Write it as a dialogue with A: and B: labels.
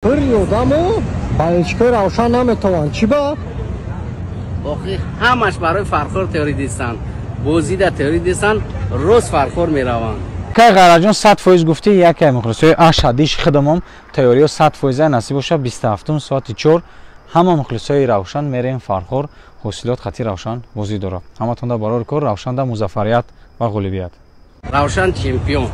A: یادمو بالشکر روشن نمیتوان چی با؟
B: آخه همش برای فرخور تئوری دیستن بازی در تئوری دیستن روز فرخور میروند
C: که غراجون 100% گفتی یک مخلصای اشادیش خدمم تئوری 100% نصیب باشه 27 ساعت 4 همه مخلصای روشن میریم فرخور حاصلات خطی روشن بازی داره همتون دا برای کار روشن دا مظفریت و غالبیت
B: روشن چمپیون